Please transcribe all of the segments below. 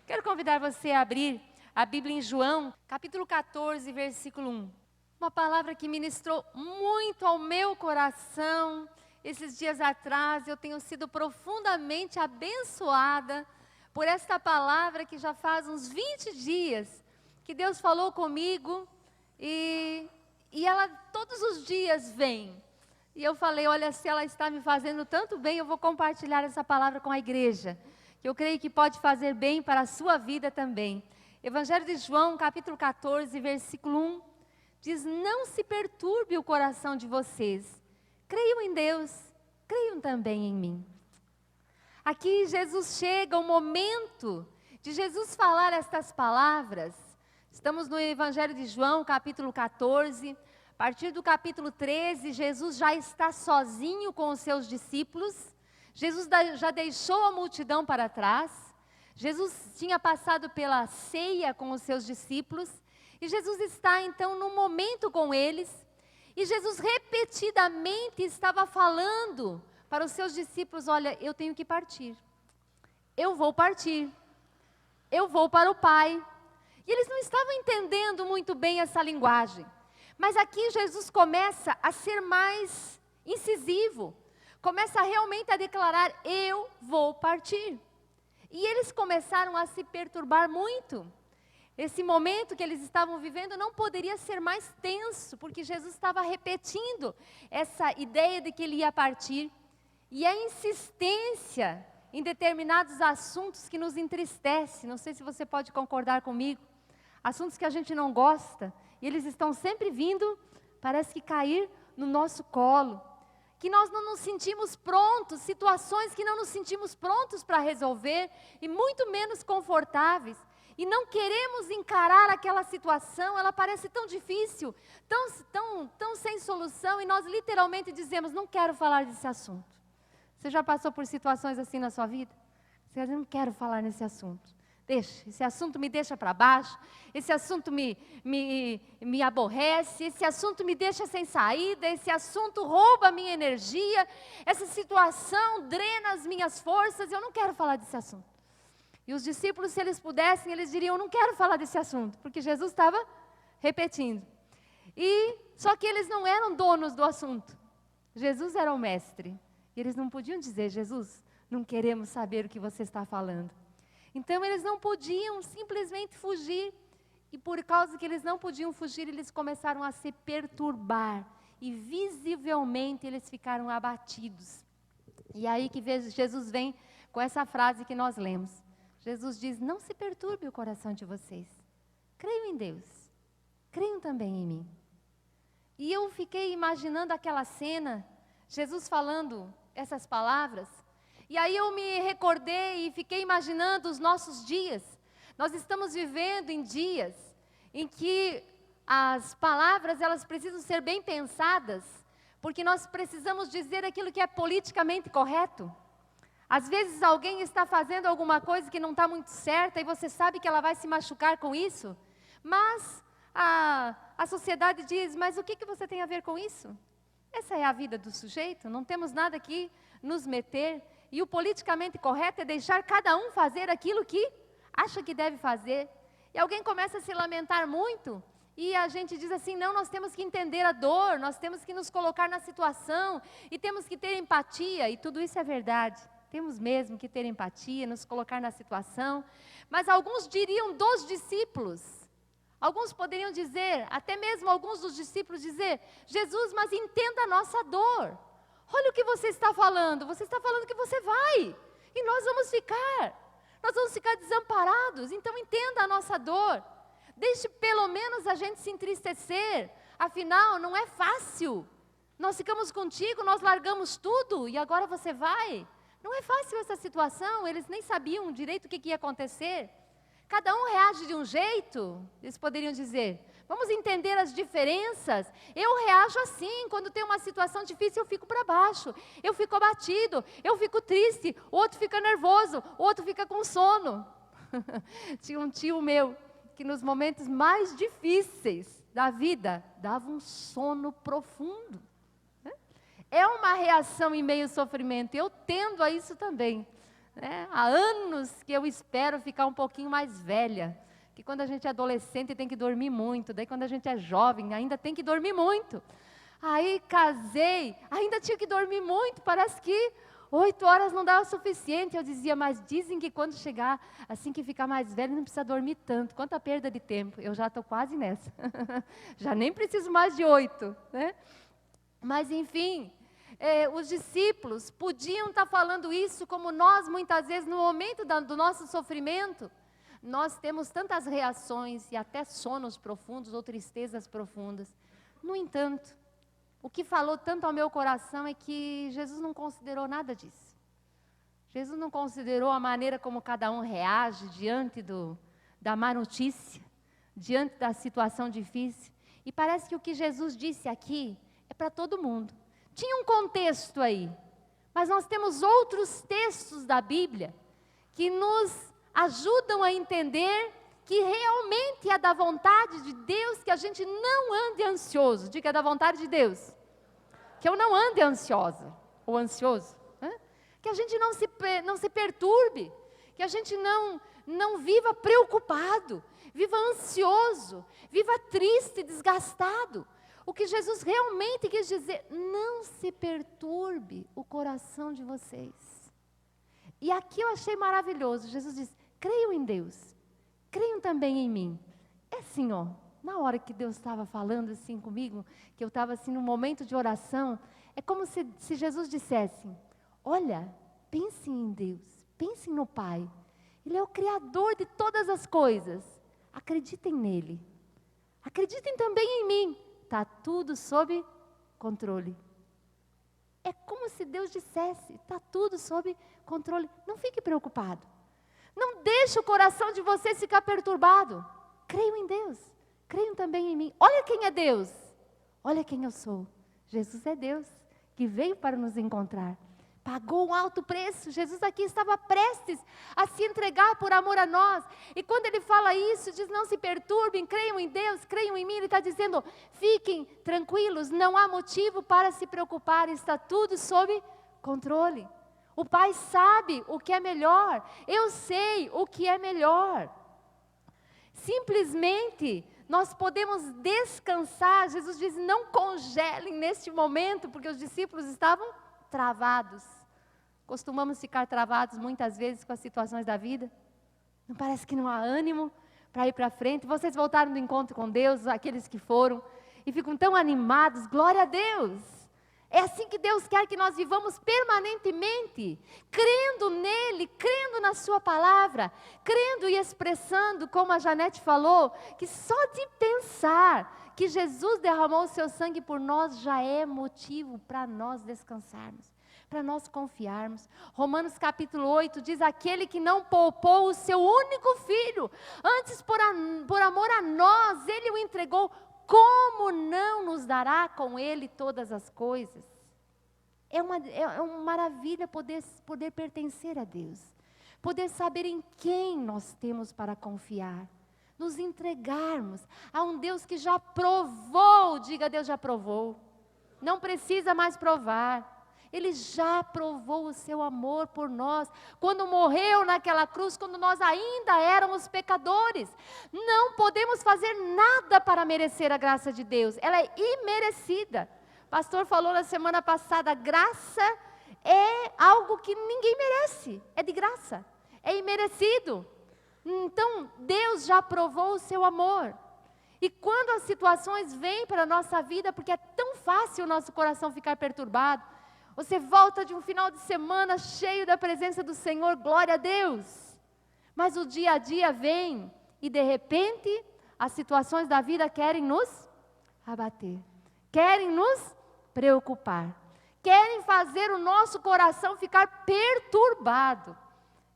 Quero convidar você a abrir a Bíblia em João, capítulo 14, versículo 1. Uma palavra que ministrou muito ao meu coração. Esses dias atrás eu tenho sido profundamente abençoada por esta palavra que já faz uns 20 dias que Deus falou comigo e ela todos os dias vem. E eu falei, olha, se ela está me fazendo tanto bem, eu vou compartilhar essa palavra com a igreja, que eu creio que pode fazer bem para a sua vida também. Evangelho de João, capítulo 14, versículo 1, diz, não se perturbe o coração de vocês, creiam em Deus, creiam também em mim. Aqui Jesus chega, o momento de Jesus falar estas palavras. Estamos no Evangelho de João, capítulo 14, a partir do capítulo 13, Jesus já está sozinho com os seus discípulos. Jesus já deixou a multidão para trás. Jesus tinha passado pela ceia com os seus discípulos. E Jesus está então num momento com eles. E Jesus repetidamente estava falando para os seus discípulos, olha, eu tenho que partir. Eu vou partir. Eu vou para o Pai. E eles não estavam entendendo muito bem essa linguagem. Mas aqui Jesus começa a ser mais incisivo. Começa realmente a declarar, eu vou partir. E eles começaram a se perturbar muito. Esse momento que eles estavam vivendo não poderia ser mais tenso, porque Jesus estava repetindo essa ideia de que ele ia partir. E a insistência em determinados assuntos que nos entristecem, não sei se você pode concordar comigo, assuntos que a gente não gosta, e eles estão sempre vindo, parece que cair no nosso colo, que nós não nos sentimos prontos, situações que não nos sentimos prontos para resolver, e muito menos confortáveis, e não queremos encarar aquela situação, ela parece tão difícil, tão sem solução, e nós literalmente dizemos, não quero falar desse assunto. Você já passou por situações assim na sua vida? Você diz, não quero falar nesse assunto. Deixa, esse assunto me deixa para baixo, esse assunto me aborrece, esse assunto me deixa sem saída, esse assunto rouba a minha energia, essa situação drena as minhas forças, eu não quero falar desse assunto. E os discípulos, se eles pudessem, eles diriam, eu não quero falar desse assunto, porque Jesus estava repetindo. Só que eles não eram donos do assunto, Jesus era o mestre, e eles não podiam dizer, Jesus, não queremos saber o que você está falando. Então eles não podiam simplesmente fugir, e por causa que eles não podiam fugir, eles começaram a se perturbar, e visivelmente eles ficaram abatidos. E aí que Jesus vem com essa frase que nós lemos. Jesus diz, não se perturbe o coração de vocês, creiam em Deus, creiam também em mim. E eu fiquei imaginando aquela cena, Jesus falando essas palavras, e aí eu me recordei e fiquei imaginando os nossos dias. Nós estamos vivendo em dias em que as palavras elas precisam ser bem pensadas, porque nós precisamos dizer aquilo que é politicamente correto. Às vezes alguém está fazendo alguma coisa que não está muito certa e você sabe que ela vai se machucar com isso, mas a sociedade diz, mas o que você tem a ver com isso? Essa é a vida do sujeito, não temos nada que nos meter. E o politicamente correto é deixar cada um fazer aquilo que acha que deve fazer. E alguém começa a se lamentar muito, e a gente diz assim, não, nós temos que entender a dor, nós temos que nos colocar na situação, e temos que ter empatia, e tudo isso é verdade. Temos mesmo que ter empatia, nos colocar na situação. Mas alguns diriam dos discípulos, alguns poderiam dizer, até mesmo alguns dos discípulos dizer, Jesus, mas entenda a nossa dor. Olha o que você está falando que você vai, e nós vamos ficar desamparados, então entenda a nossa dor, deixe pelo menos a gente se entristecer, afinal não é fácil, nós ficamos contigo, nós largamos tudo, e agora você vai, não é fácil essa situação, eles nem sabiam direito o que ia acontecer, cada um reage de um jeito, eles poderiam dizer, vamos entender as diferenças. Eu reajo assim, quando tem uma situação difícil eu fico para baixo, eu fico abatido, eu fico triste, o outro fica nervoso, o outro fica com sono. Tinha um tio meu, que nos momentos mais difíceis da vida, dava um sono profundo. É uma reação em meio ao sofrimento, eu tendo a isso também. né? Há anos que eu espero ficar um pouquinho mais velha. Que quando a gente é adolescente tem que dormir muito. Daí quando a gente é jovem ainda tem que dormir muito. Aí casei, ainda tinha que dormir muito. Parece que 8 horas não dá o suficiente. Eu dizia, mas dizem que quando chegar, assim que ficar mais velho, não precisa dormir tanto. Quanta perda de tempo. Eu já estou quase nessa. Já nem preciso mais de 8, né? Mas enfim, os discípulos podiam estar falando isso como nós, muitas vezes, no momento do nosso sofrimento, nós temos tantas reações e até sonos profundos ou tristezas profundas. No entanto, o que falou tanto ao meu coração é que Jesus não considerou nada disso. Jesus não considerou a maneira como cada um reage diante da má notícia, diante da situação difícil. E parece que o que Jesus disse aqui é para todo mundo. Tinha um contexto aí, mas nós temos outros textos da Bíblia que nos ajudam a entender que realmente é da vontade de Deus que a gente não ande ansioso. Diga, é da vontade de Deus. Que eu não ande ansiosa ou ansioso. Né? Que a gente não se perturbe. Que a gente não viva preocupado, viva ansioso, viva triste, desgastado. O que Jesus realmente quis dizer, não se perturbe o coração de vocês. E aqui eu achei maravilhoso, Jesus diz, creiam em Deus, creiam também em mim. É assim, ó, na hora que Deus estava falando assim comigo, que eu estava assim num momento de oração, é como se Jesus dissesse, olha, pensem em Deus, pensem no Pai. Ele é o Criador de todas as coisas. Acreditem nele. Acreditem também em mim. Está tudo sob controle. É como se Deus dissesse, está tudo sob controle. Não fique preocupado. Não deixe o coração de vocês ficar perturbado. Creiam em Deus. Creiam também em mim. Olha quem é Deus. Olha quem eu sou. Jesus é Deus que veio para nos encontrar. Pagou um alto preço. Jesus aqui estava prestes a se entregar por amor a nós. E quando ele fala isso, diz, não se perturbem, creiam em Deus, creiam em mim. Ele está dizendo, fiquem tranquilos, não há motivo para se preocupar, está tudo sob controle. O Pai sabe o que é melhor, eu sei o que é melhor. Simplesmente, nós podemos descansar. Jesus diz, não congelem neste momento, porque os discípulos estavam travados. Costumamos ficar travados muitas vezes com as situações da vida. Não parece que não há ânimo para ir para frente. Vocês voltaram do encontro com Deus, aqueles que foram, e ficam tão animados, glória a Deus. É assim que Deus quer que nós vivamos permanentemente, crendo nele, crendo na sua palavra, crendo e expressando, como a Janete falou, que só de pensar que Jesus derramou o seu sangue por nós já é motivo para nós descansarmos, para nós confiarmos. Romanos capítulo 8 diz, aquele que não poupou o seu único filho, antes por amor a nós, ele o entregou, como não nos dará com ele todas as coisas? É uma maravilha poder pertencer a Deus, poder saber em quem nós temos para confiar, nos entregarmos a um Deus que já provou, diga, Deus já provou, não precisa mais provar. Ele já provou o seu amor por nós, quando morreu naquela cruz, quando nós ainda éramos pecadores. Não podemos fazer nada para merecer a graça de Deus, ela é imerecida. O pastor falou na semana passada, graça é algo que ninguém merece, é de graça, é imerecido. Então, Deus já provou o seu amor. E quando as situações vêm para a nossa vida, porque é tão fácil o nosso coração ficar perturbado, você volta de um final de semana cheio da presença do Senhor, glória a Deus. Mas o dia a dia vem e de repente as situações da vida querem nos abater, querem nos preocupar, querem fazer o nosso coração ficar perturbado.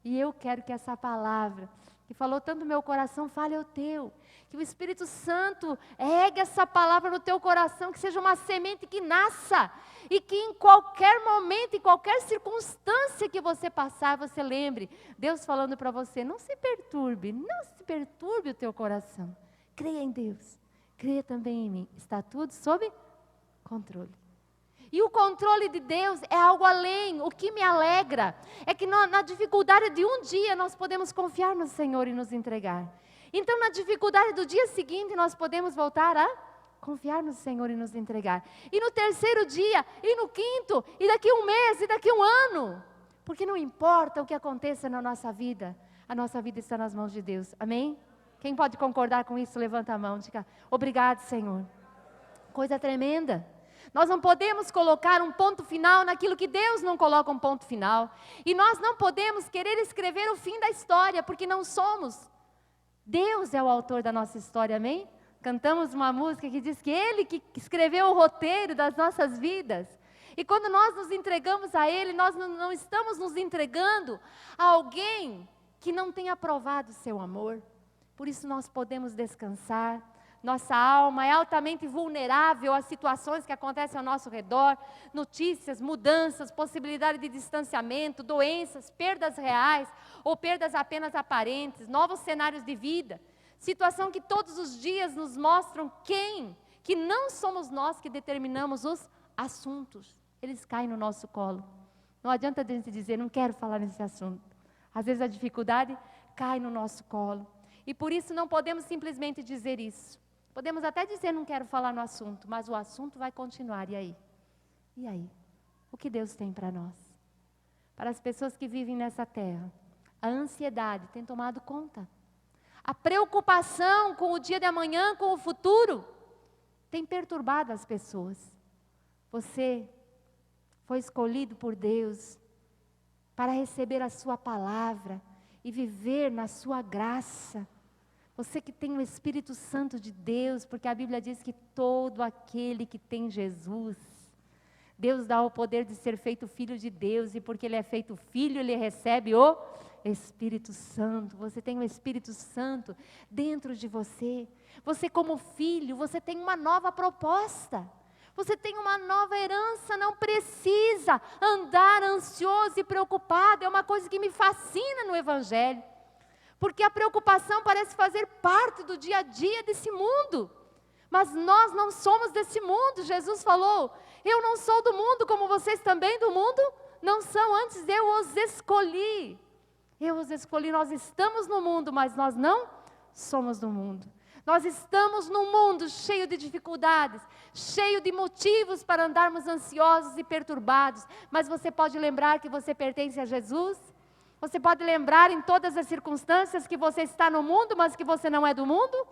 E eu quero que essa palavra, que falou tanto no meu coração, fale ao teu. Que o Espírito Santo regue essa palavra no teu coração, que seja uma semente que nasça. E que em qualquer momento, em qualquer circunstância que você passar, você lembre, Deus falando para você, não se perturbe o teu coração. Creia em Deus, creia também em mim, está tudo sob controle. E o controle de Deus é algo além. O que me alegra é que na dificuldade de um dia nós podemos confiar no Senhor e nos entregar. Então, na dificuldade do dia seguinte, nós podemos voltar a confiar no Senhor e nos entregar. E no terceiro dia, e no quinto, e daqui um mês, e daqui um ano. Porque não importa o que aconteça na nossa vida, a nossa vida está nas mãos de Deus. Amém? Quem pode concordar com isso, levanta a mão. Diga, obrigado, Senhor. Coisa tremenda. Nós não podemos colocar um ponto final naquilo que Deus não coloca um ponto final. E nós não podemos querer escrever o fim da história, porque não somos. Deus é o autor da nossa história, amém? Cantamos uma música que diz que Ele que escreveu o roteiro das nossas vidas. E quando nós nos entregamos a Ele, nós não estamos nos entregando a alguém que não tenha provado o seu amor. Por isso nós podemos descansar. Nossa alma é altamente vulnerável às situações que acontecem ao nosso redor, notícias, mudanças, possibilidade de distanciamento, doenças, perdas reais ou perdas apenas aparentes, novos cenários de vida, situação que todos os dias nos mostram que não somos nós que determinamos os assuntos, eles caem no nosso colo. Não adianta a gente dizer, não quero falar nesse assunto. Às vezes a dificuldade cai no nosso colo e por isso não podemos simplesmente dizer isso. Podemos até dizer, não quero falar no assunto, mas o assunto vai continuar, e aí? E aí? O que Deus tem para nós? Para as pessoas que vivem nessa terra, a ansiedade tem tomado conta. A preocupação com o dia de amanhã, com o futuro, tem perturbado as pessoas. Você foi escolhido por Deus para receber a sua palavra e viver na sua graça. Você que tem o Espírito Santo de Deus, porque a Bíblia diz que todo aquele que tem Jesus, Deus dá o poder de ser feito filho de Deus, e porque ele é feito filho, ele recebe o Espírito Santo. Você tem o Espírito Santo dentro de você. Você como filho, você tem uma nova proposta. Você tem uma nova herança, não precisa andar ansioso e preocupado. É uma coisa que me fascina no Evangelho. Porque a preocupação parece fazer parte do dia a dia desse mundo. Mas nós não somos desse mundo. Jesus falou, eu não sou do mundo, como vocês também do mundo não são. Antes eu os escolhi. Eu os escolhi, nós estamos no mundo, mas nós não somos do mundo. Nós estamos num mundo cheio de dificuldades, cheio de motivos para andarmos ansiosos e perturbados. Mas você pode lembrar que você pertence a Jesus? Você pode lembrar em todas as circunstâncias que você está no mundo, mas que você não é do mundo?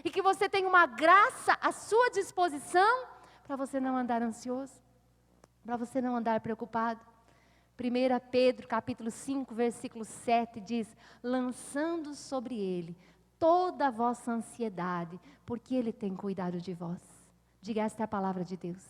E que você tem uma graça à sua disposição para você não andar ansioso, para você não andar preocupado. 1 Pedro capítulo 5, versículo 7 diz, lançando sobre Ele toda a vossa ansiedade, porque Ele tem cuidado de vós. Diga, esta é a palavra de Deus.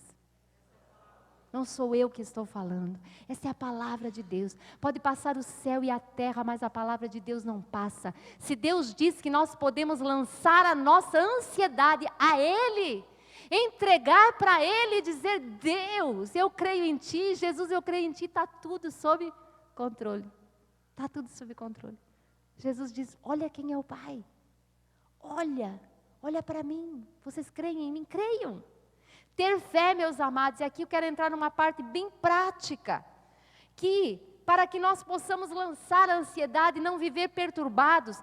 Não sou eu que estou falando, essa é a palavra de Deus. Pode passar o céu e a terra, mas a palavra de Deus não passa. Se Deus diz que nós podemos lançar a nossa ansiedade a Ele, entregar para Ele e dizer, Deus, eu creio em Ti, Jesus, eu creio em Ti, está tudo sob controle. Está tudo sob controle. Jesus diz, olha quem é o Pai. Olha para mim, vocês creem em mim? Creiam. Ter fé, meus amados, e aqui eu quero entrar numa parte bem prática, que para que nós possamos lançar a ansiedade e não viver perturbados,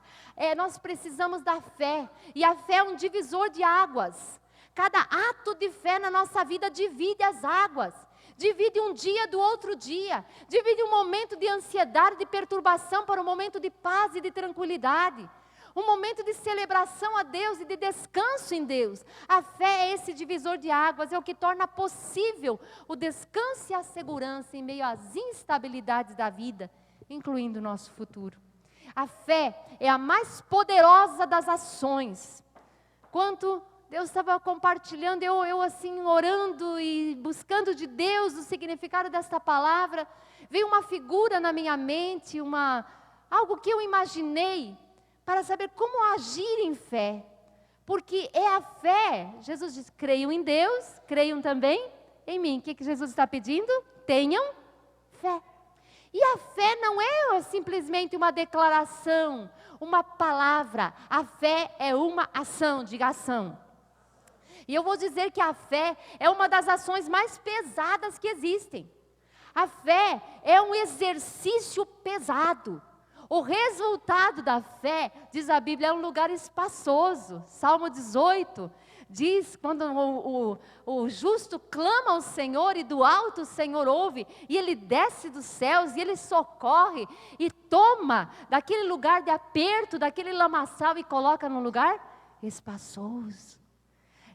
nós precisamos da fé, e a fé é um divisor de águas. Cada ato de fé na nossa vida divide as águas, divide um dia do outro dia, divide um momento de ansiedade, de perturbação para um momento de paz e de tranquilidade. Um momento de celebração a Deus e de descanso em Deus. A fé é esse divisor de águas, é o que torna possível o descanso e a segurança em meio às instabilidades da vida, incluindo o nosso futuro. A fé é a mais poderosa das ações. Quando Deus estava compartilhando, eu assim orando e buscando de Deus o significado desta palavra, veio uma figura na minha mente, algo que eu imaginei, para saber como agir em fé, porque é a fé, Jesus diz, creiam em Deus, creiam também em mim. O que Jesus está pedindo? Tenham fé. E a fé não é simplesmente uma declaração, uma palavra, a fé é uma ação, diga ação. E eu vou dizer que a fé é uma das ações mais pesadas que existem. A fé é um exercício pesado. O resultado da fé, diz a Bíblia, é um lugar espaçoso. Salmo 18 diz, quando o justo clama ao Senhor e do alto o Senhor ouve, e Ele desce dos céus e Ele socorre e toma daquele lugar de aperto, daquele lamaçal e coloca num lugar espaçoso.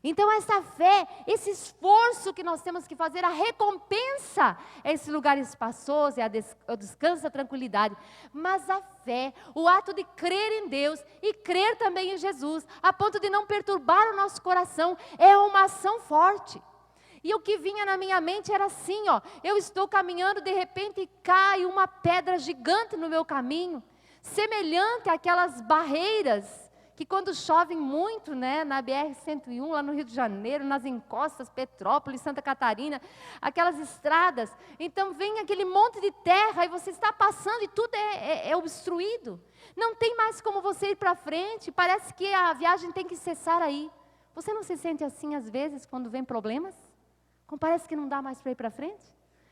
Então essa fé, esse esforço que nós temos que fazer, a recompensa é esse lugar espaçoso, é o descanso, a tranquilidade. Mas a fé, o ato de crer em Deus e crer também em Jesus, a ponto de não perturbar o nosso coração, é uma ação forte. E o que vinha na minha mente era assim, eu estou caminhando, de repente cai uma pedra gigante no meu caminho, semelhante àquelas barreiras que quando chove muito, na BR-101, lá no Rio de Janeiro, nas encostas, Petrópolis, Santa Catarina, aquelas estradas, então vem aquele monte de terra e você está passando e tudo é obstruído. Não tem mais como você ir para frente, parece que a viagem tem que cessar aí. Você não se sente assim às vezes quando vem problemas? Como parece que não dá mais para ir para frente?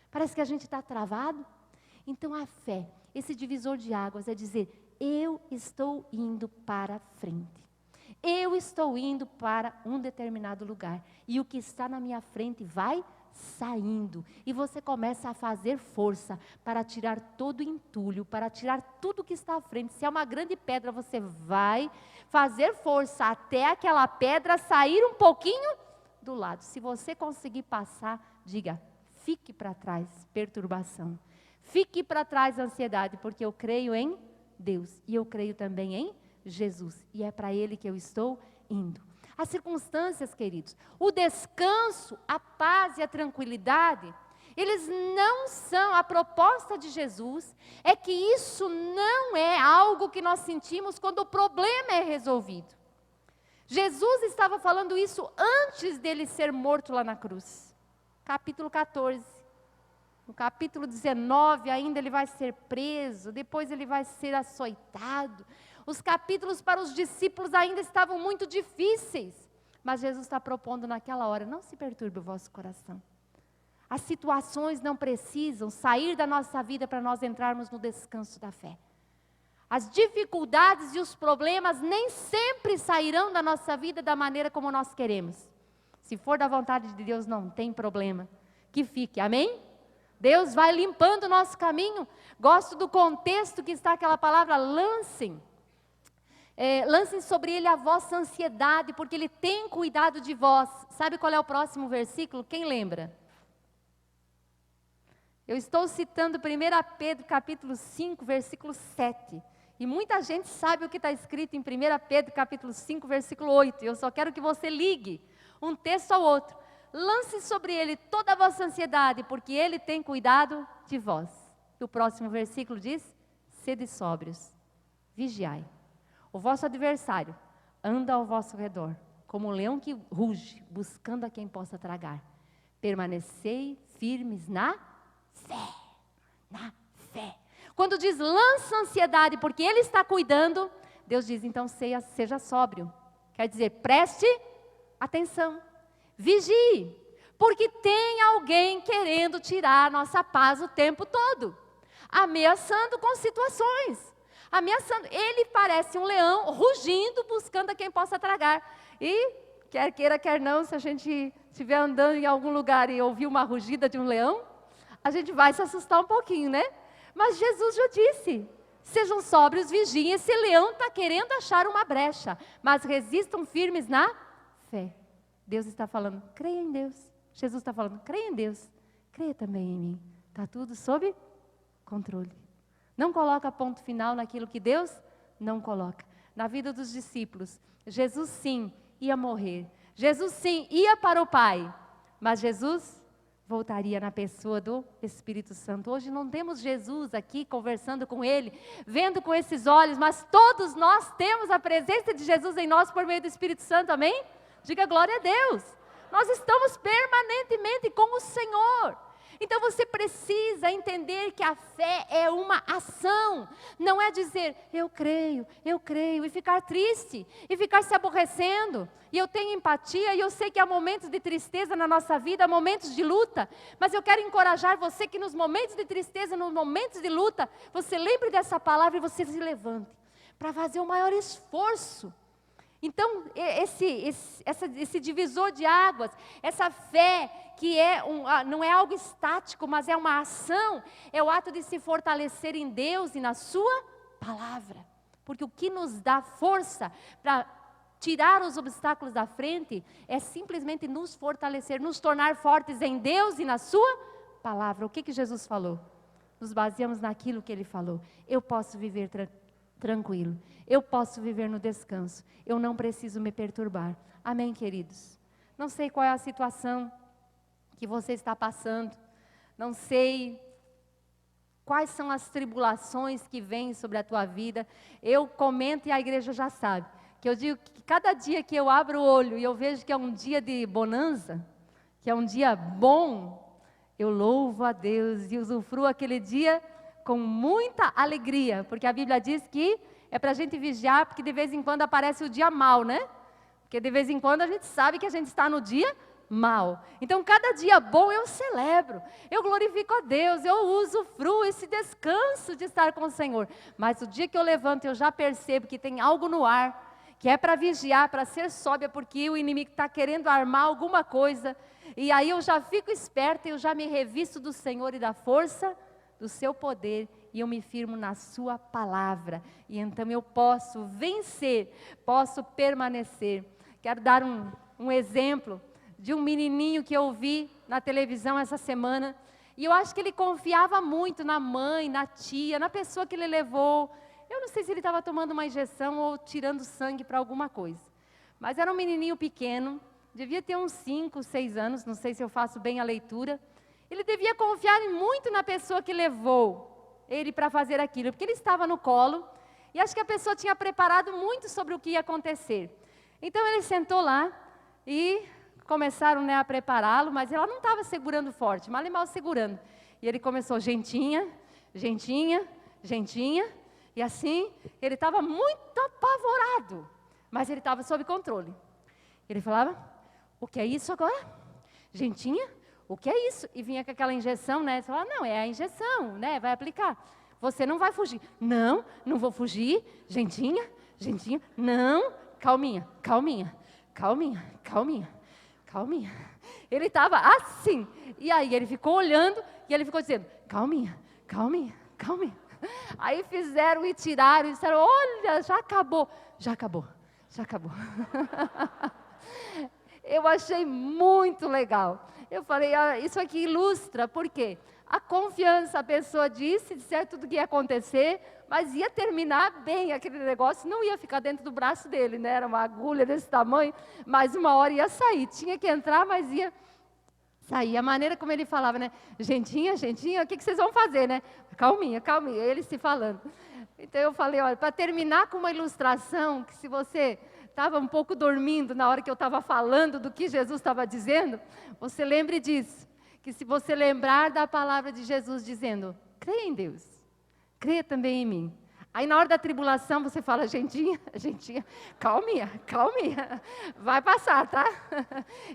Parece que a gente está travado? Então a fé, esse divisor de águas é dizer, eu estou indo para frente. Eu estou indo para um determinado lugar. E o que está na minha frente vai saindo. E você começa a fazer força para tirar todo o entulho, para tirar tudo que está à frente. Se é uma grande pedra, você vai fazer força até aquela pedra sair um pouquinho do lado. Se você conseguir passar, diga, fique para trás, perturbação. Fique para trás, ansiedade, porque eu creio em Deus, e eu creio também em Jesus, e é para Ele que eu estou indo. As circunstâncias, queridos, o descanso, a paz e a tranquilidade, eles não são, a proposta de Jesus é que isso não é algo que nós sentimos quando o problema é resolvido. Jesus estava falando isso antes dele ser morto lá na cruz. Capítulo 14. No capítulo 19 ainda ele vai ser preso, depois ele vai ser açoitado. Os capítulos para os discípulos ainda estavam muito difíceis. Mas Jesus está propondo naquela hora, não se perturbe o vosso coração. As situações não precisam sair da nossa vida para nós entrarmos no descanso da fé. As dificuldades e os problemas nem sempre sairão da nossa vida da maneira como nós queremos. Se for da vontade de Deus, não tem problema. Que fique, amém? Deus vai limpando o nosso caminho. Gosto do contexto que está aquela palavra, lancem. Lancem sobre ele a vossa ansiedade, porque ele tem cuidado de vós. Sabe qual é o próximo versículo? Quem lembra? Eu estou citando 1 Pedro capítulo 5, versículo 7. E muita gente sabe o que está escrito em 1 Pedro capítulo 5, versículo 8. Eu só quero que você ligue um texto ao outro. Lance sobre ele toda a vossa ansiedade, porque ele tem cuidado de vós. E o próximo versículo diz, sede sóbrios, vigiai. O vosso adversário anda ao vosso redor, como um leão que ruge, buscando a quem possa tragar. Permanecei firmes na fé, na fé. Quando diz lança ansiedade, porque ele está cuidando, Deus diz, então seja sóbrio. Quer dizer, preste atenção. Vigie, porque tem alguém querendo tirar a nossa paz o tempo todo, ameaçando com situações, ameaçando. Ele parece um leão rugindo, buscando a quem possa tragar. E quer queira, quer não, se a gente estiver andando em algum lugar e ouvir uma rugida de um leão, a gente vai se assustar um pouquinho, né? Mas Jesus já disse, sejam sóbrios, vigiem, esse leão está querendo achar uma brecha, mas resistam firmes na fé. Deus está falando, creia em Deus. Jesus está falando, creia em Deus. Creia também em mim. Está tudo sob controle. Não coloca ponto final naquilo que Deus não coloca. Na vida dos discípulos, Jesus sim ia morrer. Jesus sim ia para o Pai. Mas Jesus voltaria na pessoa do Espírito Santo. Hoje não temos Jesus aqui conversando com Ele, vendo com esses olhos, mas todos nós temos a presença de Jesus em nós por meio do Espírito Santo, amém? Diga glória a Deus. Nós estamos permanentemente com o Senhor. Então você precisa entender que a fé é uma ação, não é dizer eu creio, e ficar triste, e ficar se aborrecendo. E eu tenho empatia e eu sei que há momentos de tristeza na nossa vida, momentos de luta, mas eu quero encorajar você que nos momentos de tristeza, nos momentos de luta, você lembre dessa palavra e você se levante para fazer o maior esforço. Então, esse divisor de águas, essa fé que não é algo estático, mas é uma ação, é o ato de se fortalecer em Deus e na sua palavra. Porque o que nos dá força para tirar os obstáculos da frente é simplesmente nos fortalecer, nos tornar fortes em Deus e na sua palavra. O que Jesus falou? Nos baseamos naquilo que Ele falou. Eu posso viver tranquilo. Eu posso viver no descanso. Eu não preciso me perturbar. Amém, queridos? Não sei qual é a situação que você está passando. Não sei quais são as tribulações que vêm sobre a tua vida. Eu comento e a igreja já sabe. Que eu digo que cada dia que eu abro o olho e eu vejo que é um dia de bonança, que é um dia bom, eu louvo a Deus e usufruo aquele dia com muita alegria, porque a Bíblia diz que é para a gente vigiar, porque de vez em quando aparece o dia mau, né? Porque de vez em quando a gente sabe que a gente está no dia mau. Então cada dia bom eu celebro, eu glorifico a Deus, eu usufruo esse descanso de estar com o Senhor. Mas o dia que eu levanto eu já percebo que tem algo no ar, que é para vigiar, para ser sóbria, porque o inimigo está querendo armar alguma coisa. E aí eu já fico esperta, eu já me revisto do Senhor e da força do seu poder, e eu me firmo na sua palavra, e então eu posso vencer, posso permanecer. Quero dar um exemplo de um menininho que eu vi na televisão essa semana, e eu acho que ele confiava muito na mãe, na tia, na pessoa que ele levou. Eu não sei se ele estava tomando uma injeção ou tirando sangue para alguma coisa, mas era um menininho pequeno, devia ter uns 5, 6 anos, não sei se eu faço bem a leitura. Ele devia confiar muito na pessoa que levou ele para fazer aquilo, porque ele estava no colo, e acho que a pessoa tinha preparado muito sobre o que ia acontecer. Então ele sentou lá, e começaram, né, a prepará-lo, mas ela não estava segurando forte, mal e mal segurando. E ele começou, gentinha, gentinha, gentinha, e assim, ele estava muito apavorado, mas ele estava sob controle. Ele falava, o que é isso agora? Gentinha? O que é isso? E vinha com aquela injeção, né? Você falava, não, é a injeção, né? Vai aplicar. Você não vai fugir. Não, não vou fugir. Gentinha, gentinha. Não, calminha, calminha, calminha, calminha, calminha. Ele estava assim. E aí ele ficou olhando e ele ficou dizendo, calminha, calminha, calminha. Aí fizeram e tiraram e disseram, olha, já acabou. Já acabou, já acabou. Eu achei muito legal. Eu falei, isso aqui ilustra, por quê? A confiança, a pessoa disse tudo que ia acontecer, mas ia terminar bem aquele negócio, não ia ficar dentro do braço dele, né? Era uma agulha desse tamanho, mas uma hora ia sair, tinha que entrar, mas ia sair. A maneira como ele falava, né? Gentinha, gentinha, o que vocês vão fazer, né? Calminha, calminha, ele se falando. Então eu falei, olha, para terminar com uma ilustração, que se você estava um pouco dormindo na hora que eu estava falando do que Jesus estava dizendo, você lembre disso, que se você lembrar da palavra de Jesus dizendo, creia em Deus, creia também em mim. Aí na hora da tribulação você fala, gentinha, gentinha, calminha, calminha, vai passar, tá?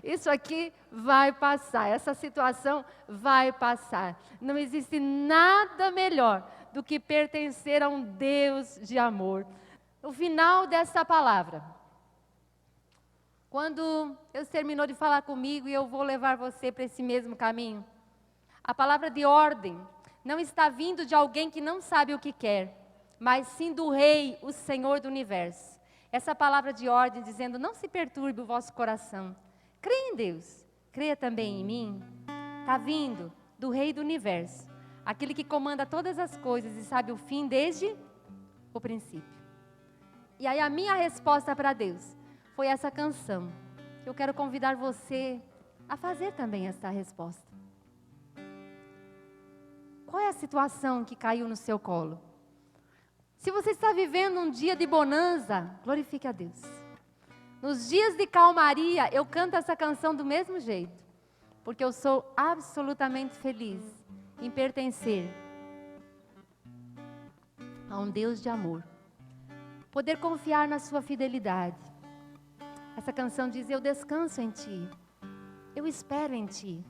Isso aqui vai passar, essa situação vai passar. Não existe nada melhor do que pertencer a um Deus de amor. No final dessa palavra, quando Deus terminou de falar comigo e eu vou levar você para esse mesmo caminho, a palavra de ordem não está vindo de alguém que não sabe o que quer, mas sim do Rei, o Senhor do Universo. Essa palavra de ordem dizendo, não se perturbe o vosso coração, creia em Deus, creia também em mim, está vindo do Rei do Universo, aquele que comanda todas as coisas e sabe o fim desde o princípio. E aí a minha resposta para Deus foi essa canção. Eu quero convidar você a fazer também essa resposta. Qual é a situação que caiu no seu colo? Se você está vivendo um dia de bonança, glorifique a Deus. Nos dias de calmaria, eu canto essa canção do mesmo jeito. porque eu sou absolutamente feliz em pertencer a um Deus de amor. Poder confiar na sua fidelidade. Essa canção diz: eu descanso em Ti, eu espero em Ti,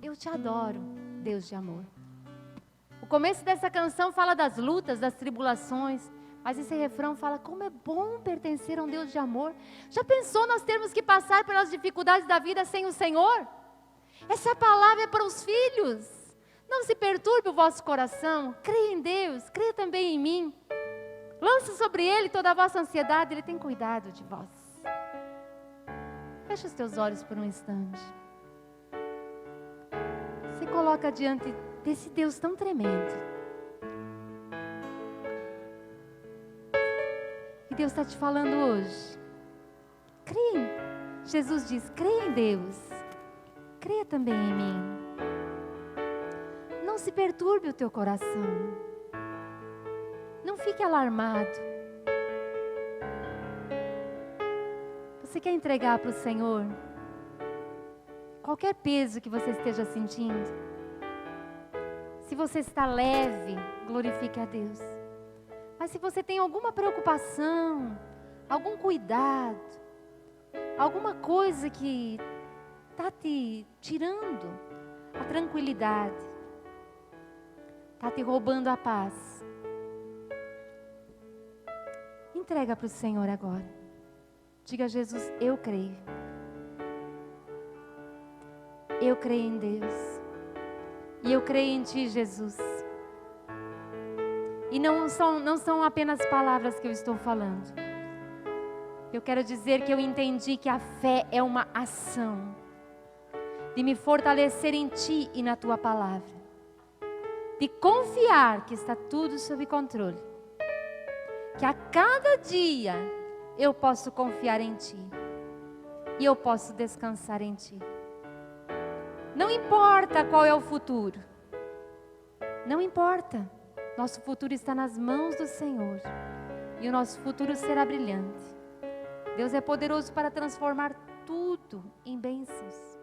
eu Te adoro, Deus de amor. O começo dessa canção fala das lutas, das tribulações, mas esse refrão fala como é bom pertencer a um Deus de amor. Já pensou nós termos que passar pelas dificuldades da vida sem o Senhor? Essa palavra é para os filhos. Não se perturbe o vosso coração, creia em Deus, creia também em mim. Lança sobre Ele toda a vossa ansiedade, Ele tem cuidado de vós. Fecha os teus olhos por um instante. Se coloca diante desse Deus tão tremendo. E Deus está te falando hoje. Creia. Jesus diz: creia em Deus. Creia também em mim. Não se perturbe o teu coração. Não fique alarmado. Você quer entregar para o Senhor qualquer peso que você esteja sentindo? Se você está leve, glorifique a Deus. Mas se você tem alguma preocupação, algum cuidado, alguma coisa que está te tirando a tranquilidade, está te roubando a paz, entrega para o Senhor agora. Diga a Jesus: eu creio. Eu creio em Deus. E eu creio em Ti, Jesus. E não são apenas palavras que eu estou falando. Eu quero dizer que eu entendi que a fé é uma ação de me fortalecer em Ti e na Tua palavra. De confiar que está tudo sob controle. Que a cada dia eu posso confiar em Ti. E eu posso descansar em Ti. Não importa qual é o futuro. Não importa. Nosso futuro está nas mãos do Senhor. E o nosso futuro será brilhante. Deus é poderoso para transformar tudo em bênçãos.